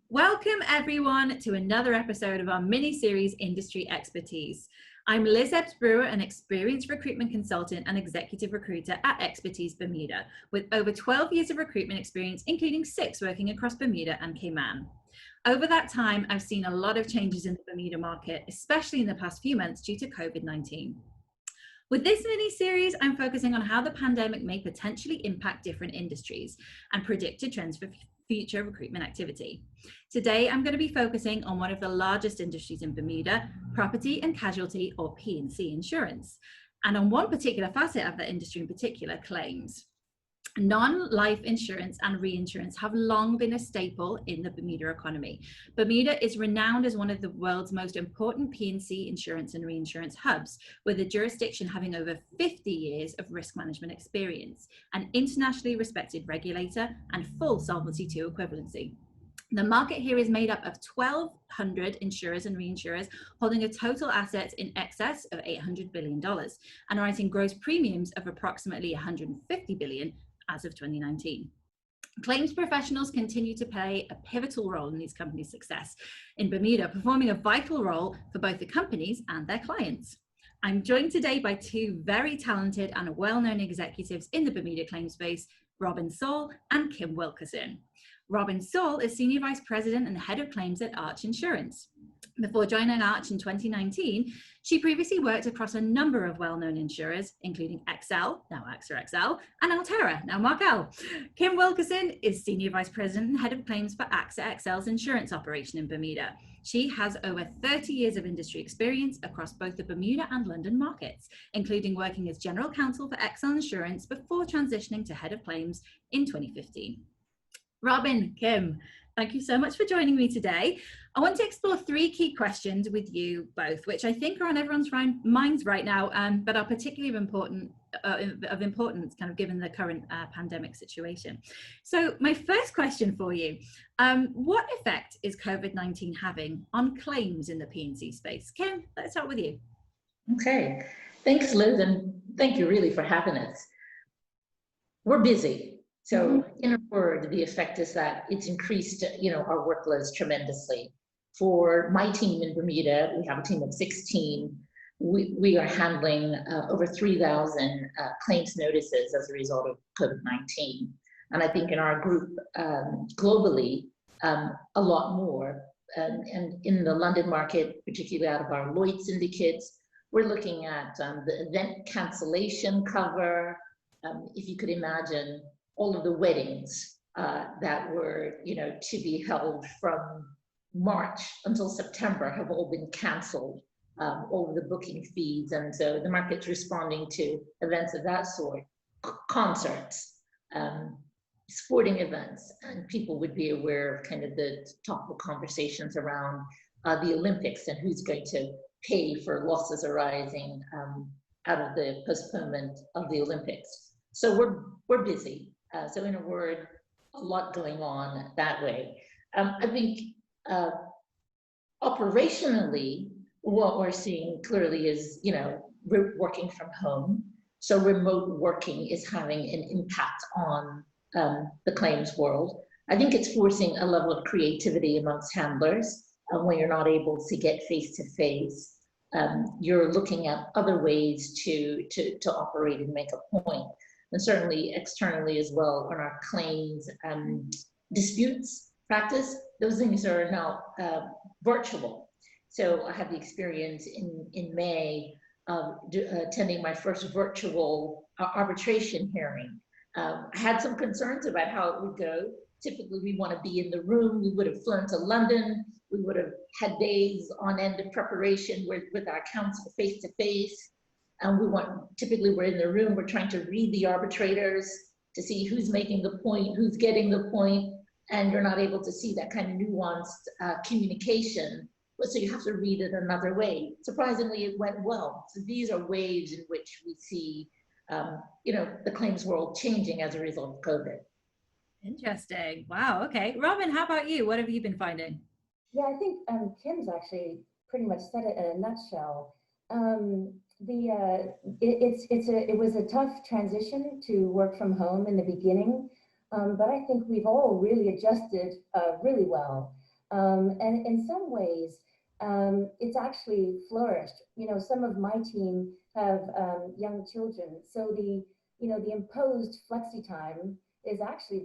Welcome everyone to another episode of our mini-series Industry Expertise. I'm Liz Ebbs-Brewer, an experienced recruitment consultant and executive recruiter at Expertise Bermuda, with over 12 years of recruitment experience, including 6 working across Bermuda and Cayman. Over that time, I've seen a lot of changes in the Bermuda market, especially in the past few months due to COVID-19. With this mini-series, I'm focusing on how the pandemic may potentially impact different industries and predicted trends for future recruitment activity. Today, I'm going to be focusing on one of the largest industries in Bermuda, property and casualty, or P&C insurance, and on one particular facet of that industry in particular, claims. Non-life insurance and reinsurance have long been a staple in the Bermuda economy. Bermuda is renowned as one of the world's most important P&C insurance and reinsurance hubs, with the jurisdiction having over 50 years of risk management experience, an internationally respected regulator, and full Solvency II equivalency. The market here is made up of 1,200 insurers and reinsurers holding a total assets in excess of $800 billion and writing gross premiums of approximately $150 billion as of 2019. Claims professionals continue to play a pivotal role in these companies' success in Bermuda, performing a vital role for both the companies and their clients. I'm joined today by 2 very talented and well-known executives in the Bermuda claims space, Robin Saul and Kim Wilkerson. Robin Saul is Senior Vice President and Head of Claims at Arch Insurance. Before joining Arch in 2019, she previously worked across a number of well-known insurers, including XL, now AXA XL, and Alterra, now Markel. Kim Wilkerson is Senior Vice President and Head of Claims for AXA XL's insurance operation in Bermuda. She has over 30 years of industry experience across both the Bermuda and London markets, including working as General Counsel for XL Insurance before transitioning to Head of Claims in 2015. Robin, Kim, thank you so much for joining me today. I want to explore 3 key questions with you both, which I think are on everyone's minds right now, but are particularly of importance kind of given the current pandemic situation. So my first question for you, what effect is COVID-19 having on claims in the P&C space? Kim, let's start with you. Okay, thanks Liz, and thank you really for having us. We're busy. So in a word, the effect is that it's increased, our workloads tremendously. For my team in Bermuda, we have a team of 16. We are handling over 3,000 claims notices as a result of COVID-19. And I think in our group globally, a lot more. And in the London market, particularly out of our Lloyd syndicates, we're looking at the event cancellation cover. If you could imagine, all of the weddings that were, to be held from March until September have all been canceled over the booking feeds. And so the market's responding to events of that sort, concerts, sporting events, and people would be aware of kind of the topical conversations around the Olympics and who's going to pay for losses arising out of the postponement of the Olympics. So we're busy. So in a word, a lot going on that way. I think operationally, what we're seeing clearly is, we're working from home. So remote working is having an impact on the claims world. I think it's forcing a level of creativity amongst handlers when you're not able to get face-to-face. You're looking at other ways to operate and make a point. And certainly externally as well on our claims disputes practice, those things are now virtual. So I had the experience in May of attending my first virtual arbitration hearing. I had some concerns about how it would go. Typically we want to be in the room. We would have flown to London. We would have had days on end of preparation with our counsel face to face. And typically we're in the room, we're trying to read the arbitrators to see who's making the point, who's getting the point, and you're not able to see that kind of nuanced communication. So you have to read it another way. Surprisingly, it went well. So these are ways in which we see, the claims world changing as a result of COVID. Interesting. Wow. Okay. Robin, how about you? What have you been finding? Yeah, I think Kim's actually pretty much said it in a nutshell. It was a tough transition to work from home in the beginning, but I think we've all really adjusted really well. And in some ways, it's actually flourished. Some of my team have young children, so the imposed flexi time has actually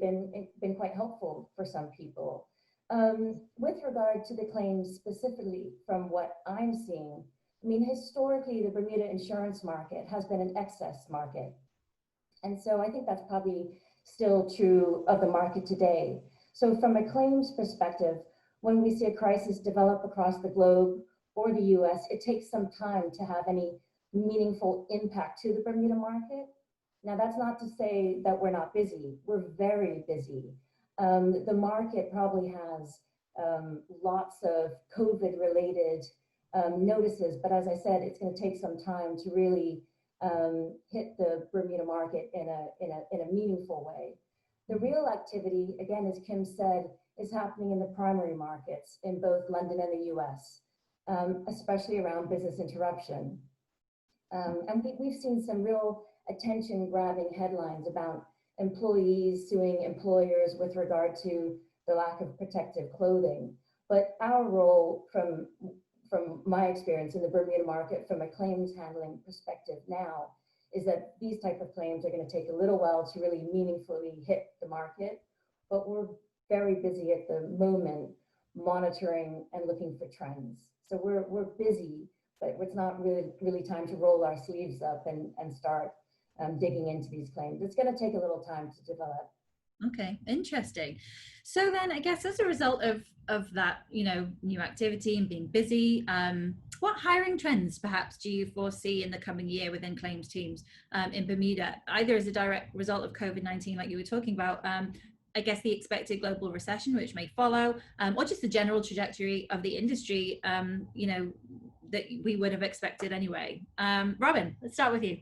been quite helpful for some people. With regard to the claims specifically, from what I'm seeing, I mean, historically, the Bermuda insurance market has been an excess market. And so I think that's probably still true of the market today. So from a claims perspective, when we see a crisis develop across the globe or the US, it takes some time to have any meaningful impact to the Bermuda market. Now, that's not to say that we're not busy. We're very busy. The market probably has lots of COVID-related notices, but as I said, it's going to take some time to really hit the Bermuda market in a meaningful way. The real activity, again, as Kim said, is happening in the primary markets in both London and the US, especially around business interruption. And we've seen some real attention-grabbing headlines about employees suing employers with regard to the lack of protective clothing. But our role, from my experience in the Bermuda market, from a claims handling perspective now, is that these type of claims are going to take a little while to really meaningfully hit the market. But we're very busy at the moment monitoring and looking for trends. So we're busy, but it's not really time to roll our sleeves up and start digging into these claims. It's going to take a little time to develop. Okay, interesting. So then I guess as a result of that, new activity and being busy, what hiring trends perhaps do you foresee in the coming year within claims teams in Bermuda, either as a direct result of COVID-19, like you were talking about, I guess the expected global recession, which may follow, or just the general trajectory of the industry, that we would have expected anyway. Robin, let's start with you.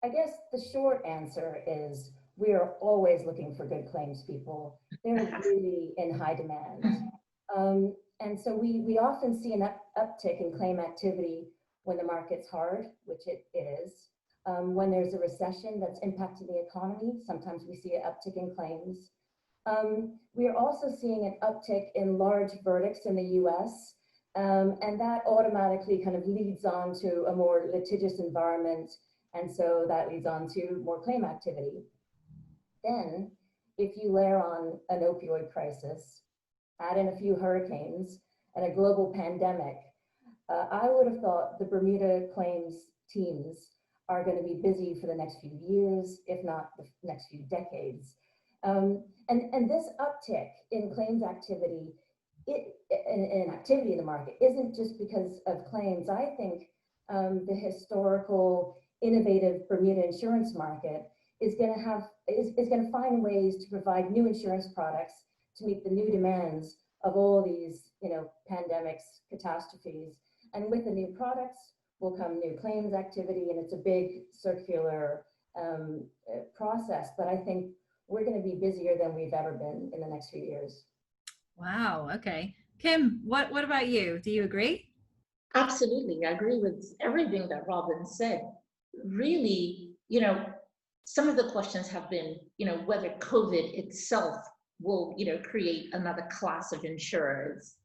I guess the short answer is we are always looking for good claims people. They're really in high demand. And so we often see an uptick in claim activity when the market's hard, which it is. When there's a recession that's impacting the economy, sometimes we see an uptick in claims. We are also seeing an uptick in large verdicts in the US, and that automatically kind of leads on to a more litigious environment. And so that leads on to more claim activity. Then, if you layer on an opioid crisis, add in a few hurricanes and a global pandemic, I would have thought the Bermuda claims teams are going to be busy for the next few years, if not the next few decades. And this uptick in claims activity, in activity in the market, isn't just because of claims. I think the historical, innovative Bermuda insurance market is going to find ways to provide new insurance products to meet the new demands of all these, pandemics, catastrophes. And with the new products will come new claims activity, and it's a big circular process. But I think we're going to be busier than we've ever been in the next few years. Wow. Okay. Kim, what about you? Do you agree? Absolutely. I agree with everything that Robin said. Really, some of the questions have been, whether COVID itself will, create another class of insurers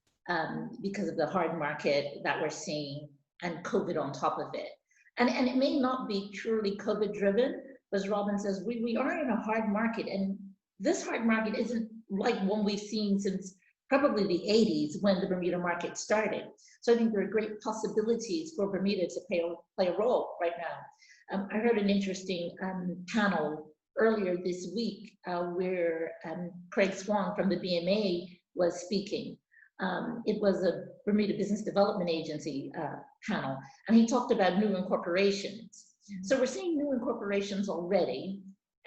because of the hard market that we're seeing and COVID on top of it. And it may not be purely COVID driven, as Robin says, we are in a hard market, and this hard market isn't like one we've seen since probably the 80s when the Bermuda market started. So I think there are great possibilities for Bermuda to play a role right now. I heard an interesting panel earlier this week where Craig Swan from the BMA was speaking. It was a Bermuda Business Development Agency panel, and he talked about new incorporations. So we're seeing new incorporations already,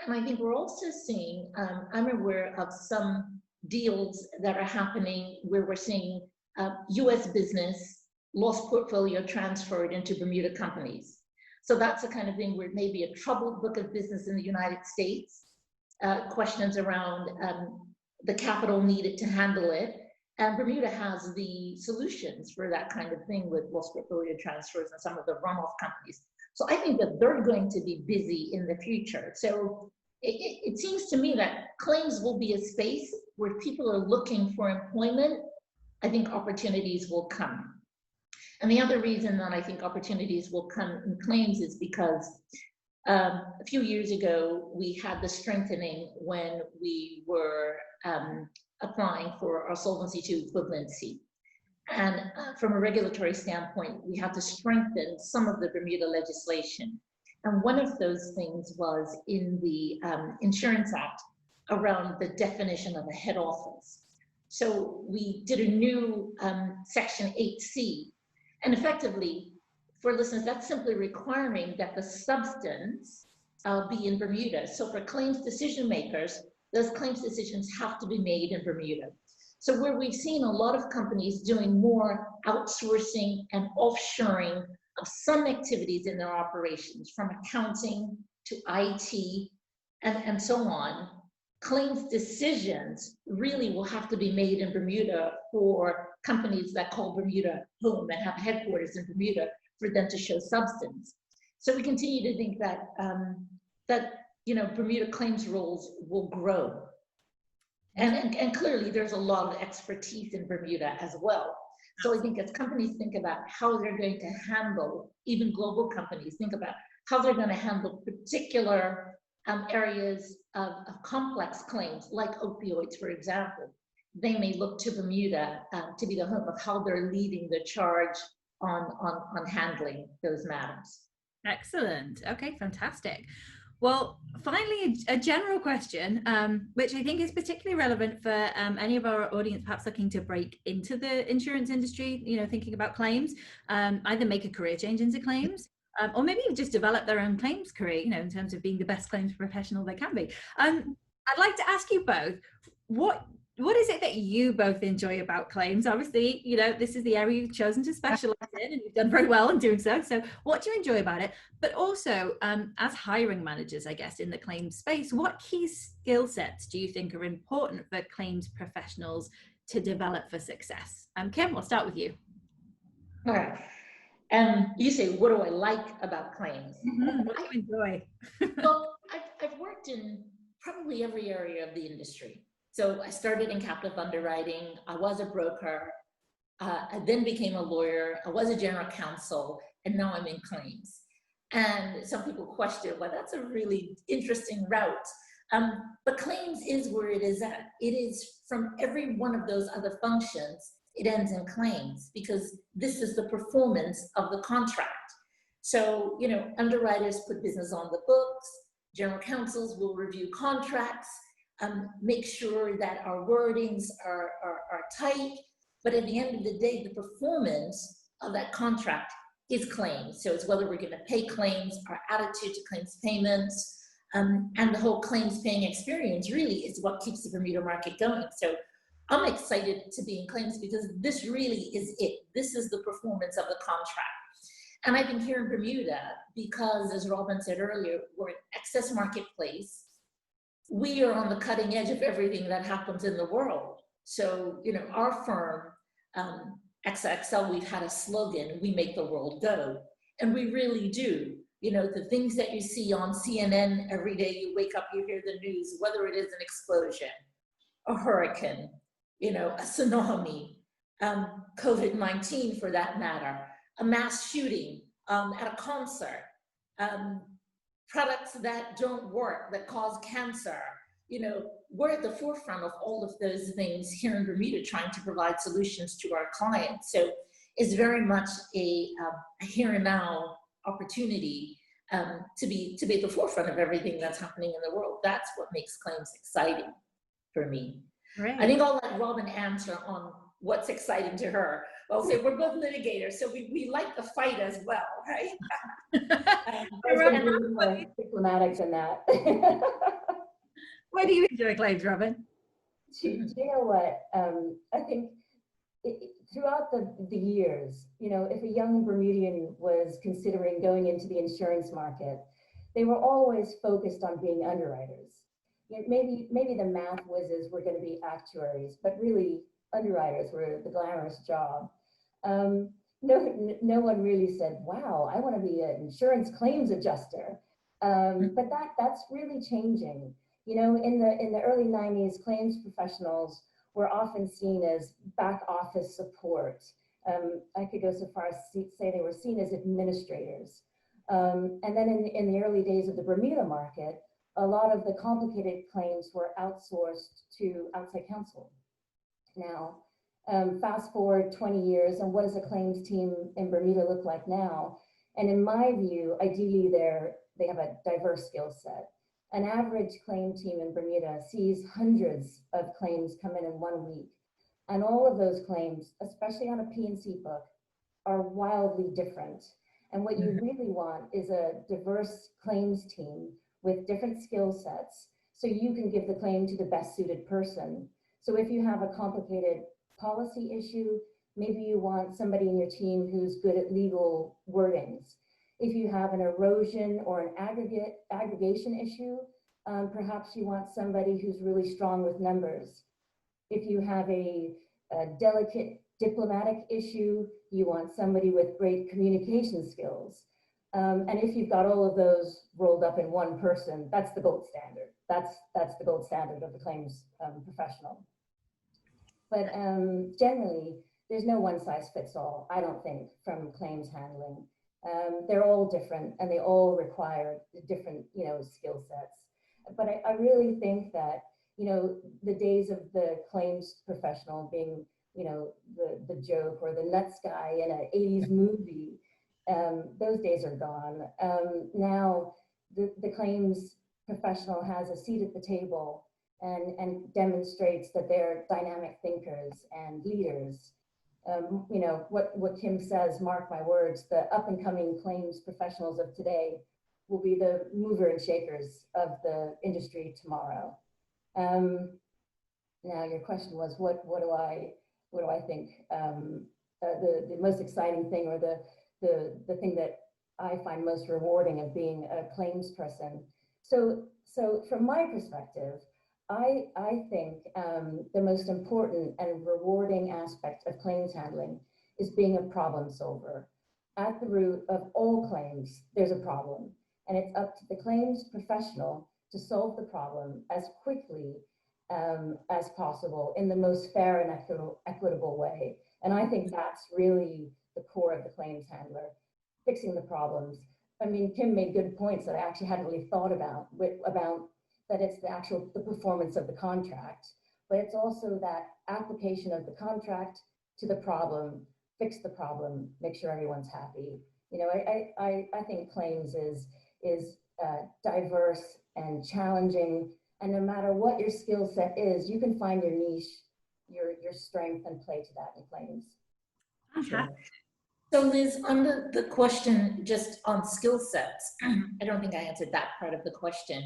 and I think we're also seeing, I'm aware of some deals that are happening where we're seeing US business lost portfolio transferred into Bermuda companies. So that's the kind of thing where maybe a troubled book of business in the United States, questions around the capital needed to handle it. And Bermuda has the solutions for that kind of thing with lost portfolio transfers and some of the runoff companies. So I think that they're going to be busy in the future. So it seems to me that claims will be a space where people are looking for employment I think opportunities will come. And the other reason that I think opportunities will come in claims is because a few years ago, we had the strengthening when we were applying for our Solvency II equivalency. And from a regulatory standpoint, we had to strengthen some of the Bermuda legislation. And one of those things was in the Insurance Act around the definition of a head office. So we did a new Section 8C. And effectively, for listeners, that's simply requiring that the substance be in Bermuda. So for claims decision makers, those claims decisions have to be made in Bermuda. So where we've seen a lot of companies doing more outsourcing and offshoring of some activities in their operations, from accounting to IT and so on, claims decisions really will have to be made in Bermuda for companies that call Bermuda home and have headquarters in Bermuda for them to show substance. So we continue to think that Bermuda claims roles will grow. And clearly there's a lot of expertise in Bermuda as well. So I think as companies think about how they're going to handle, even global companies think about how they're going to handle particular areas of complex claims, like opioids, for example, they may look to Bermuda to be the home of how they're leading the charge on handling those matters. Excellent. Okay, fantastic. Well, finally, a general question, which I think is particularly relevant for any of our audience perhaps looking to break into the insurance industry, thinking about claims, either make a career change into claims, or maybe just develop their own claims career, in terms of being the best claims professional they can be. I'd like to ask you both, what is it that you both enjoy about claims? Obviously, this is the area you've chosen to specialize in, and you've done very well in doing so. So what do you enjoy about it? But also, as hiring managers, I guess, in the claims space, what key skill sets do you think are important for claims professionals to develop for success? Kim, I'll start with you. All right. You say, what do I like about claims? What do you enjoy? Well, I've worked in probably every area of the industry. So I started in captive underwriting. I was a broker. I then became a lawyer. I was a general counsel, and now I'm in claims. And some people question, well, that's a really interesting route. But claims is where it is at. It is from every one of those other functions, it ends in claims, because this is the performance of the contract. So, underwriters put business on the books. General counsels will review contracts. Make sure that our wordings are tight, but at the end of the day, the performance of that contract is claims. So it's whether we're going to pay claims, our attitude to claims payments, and the whole claims paying experience really is what keeps the Bermuda market going. So I'm excited to be in claims because this really is it. This is the performance of the contract. And I've been here in Bermuda because, as Robin said earlier, we're an excess marketplace. We are on the cutting edge of everything that happens in the world. So, our firm, XXL, we've had a slogan, we make the world go. And we really do. The things that you see on CNN every day, you wake up, you hear the news, whether it is an explosion, a hurricane, a tsunami, COVID-19 for that matter, a mass shooting at a concert, products that don't work, that cause cancer. We're at the forefront of all of those things here in Bermuda, trying to provide solutions to our clients. So it's very much a here and now opportunity to be at the forefront of everything that's happening in the world. That's what makes claims exciting for me. Right. I think I'll let Robin answer on what's exciting to her. I'll say we're both litigators, so we like the fight as well, right? Diplomatic in that. Why do you enjoy claims, Robin? Do you know what? I think throughout the years, if a young Bermudian was considering going into the insurance market, they were always focused on being underwriters. Maybe the math whizzes were going to be actuaries, but really underwriters were the glamorous job. No one really said, wow, I want to be an insurance claims adjuster. But that's really changing. In the early 90s, claims professionals were often seen as back office support. I could go so far as to say they were seen as administrators. And then in the early days of the Bermuda market, a lot of the complicated claims were outsourced to outside counsel. Now, fast forward 20 years, and what does a claims team in Bermuda look like now? And in my view, ideally, they have a diverse skill set. An average claim team in Bermuda sees hundreds of claims come in 1 week. And all of those claims, especially on a P&C book, are wildly different. And what you really want is a diverse claims team with different skill sets, so you can give the claim to the best suited person. So if you have a complicated policy issue, maybe you want somebody in your team who's good at legal wordings. If you have an erosion or an aggregation issue, perhaps you want somebody who's really strong with numbers. If you have a delicate diplomatic issue, you want somebody with great communication skills. And if you've got all of those rolled up in one person, that's the gold standard. That's the gold standard of the claims professional. But generally, there's no one size fits all, I don't think, from claims handling. They're all different and they all require different, skill sets. But I really think that, the days of the claims professional being, the joke or the nuts guy in an 80s movie, those days are gone. Now the claims professional has a seat at the table and demonstrates that they're dynamic thinkers and leaders. What Kim says, mark my words, the up and coming claims professionals of today will be the mover and shakers of the industry tomorrow. Now your question was, what do I think the most exciting thing, or the thing that I find most rewarding of being a claims person. So from my perspective, I think the most important and rewarding aspect of claims handling is being a problem solver. At the root of all claims, there's a problem, and it's up to the claims professional to solve the problem as quickly as possible in the most fair and equitable way. And I think that's really the core of the claims handler, fixing the problems. I mean, Kim made good points that I actually hadn't really thought about that it's the performance of the contract, but it's also that application of the contract to the problem, fix the problem, make sure everyone's happy. I think claims is diverse and challenging, and no matter what your skill set is, you can find your niche, your strength, and play to that in claims. Sure. So Liz, on the question just on skill sets, I don't think I answered that part of the question.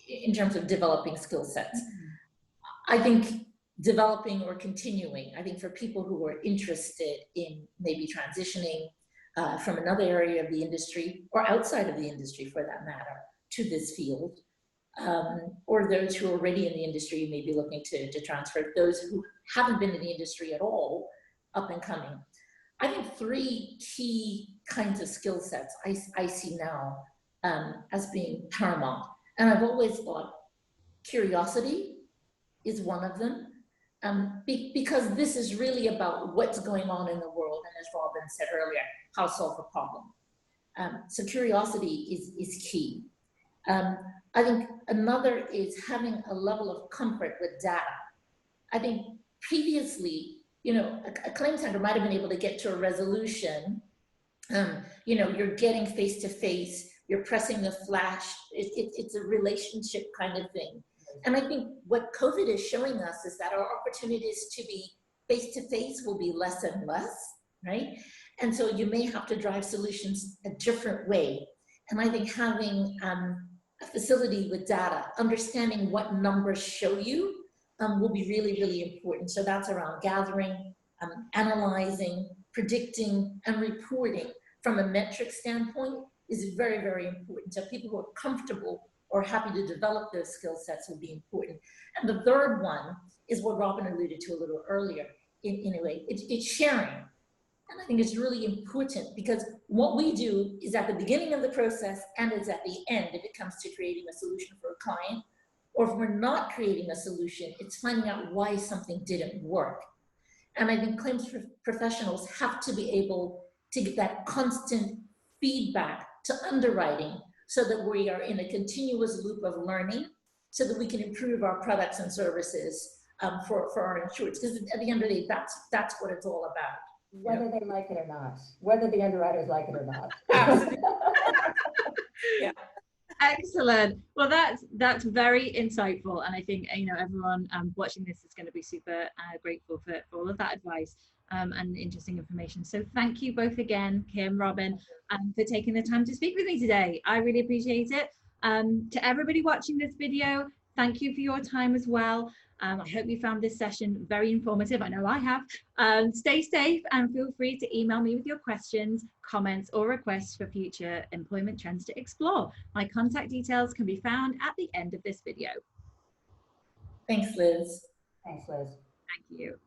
In terms of developing skill sets, I think developing or continuing, I think for people who are interested in maybe transitioning from another area of the industry or outside of the industry for that matter to this field, or those who are already in the industry may be looking to transfer, those who haven't been in the industry at all, up and coming. I think three key kinds of skill sets I see now as being paramount. And I've always thought curiosity is one of them, because this is really about what's going on in the world, and as Robin said earlier, how to solve a problem. So curiosity is key. I think another is having a level of comfort with data. I think previously, a claims handler might have been able to get to a resolution. You're getting face to face, you're pressing the flash, it's a relationship kind of thing. And I think what COVID is showing us is that our opportunities to be face to face will be less and less, right? And so you may have to drive solutions a different way. And I think having a facility with data, understanding what numbers show you, will be really, really important. So that's around gathering, analyzing, predicting, and reporting from a metric standpoint is very, very important. So people who are comfortable or happy to develop those skill sets will be important. And the third one is what Robin alluded to a little earlier. In a way, it's sharing. And I think it's really important, because what we do is at the beginning of the process and it's at the end if it comes to creating a solution for a client. Or if we're not creating a solution, it's finding out why something didn't work. And I think claims professionals have to be able to get that constant feedback to underwriting so that we are in a continuous loop of learning so that we can improve our products and services for our insureds. Because at the end of the day, that's what it's all about. Whether they like it or not, whether the underwriters like it or not. Absolutely. Yeah. Excellent. Well, that's very insightful, and I think everyone watching this is going to be super grateful for all of that advice and interesting information. So thank you both again, Kim, Robin, for taking the time to speak with me today. I really appreciate it. To everybody watching this video, thank you for your time as well. I hope you found this session very informative. I know I have. Stay safe and feel free to email me with your questions, comments, or requests for future employment trends to explore. My contact details can be found at the end of this video. Thanks, Liz. Thanks, Liz. Thank you.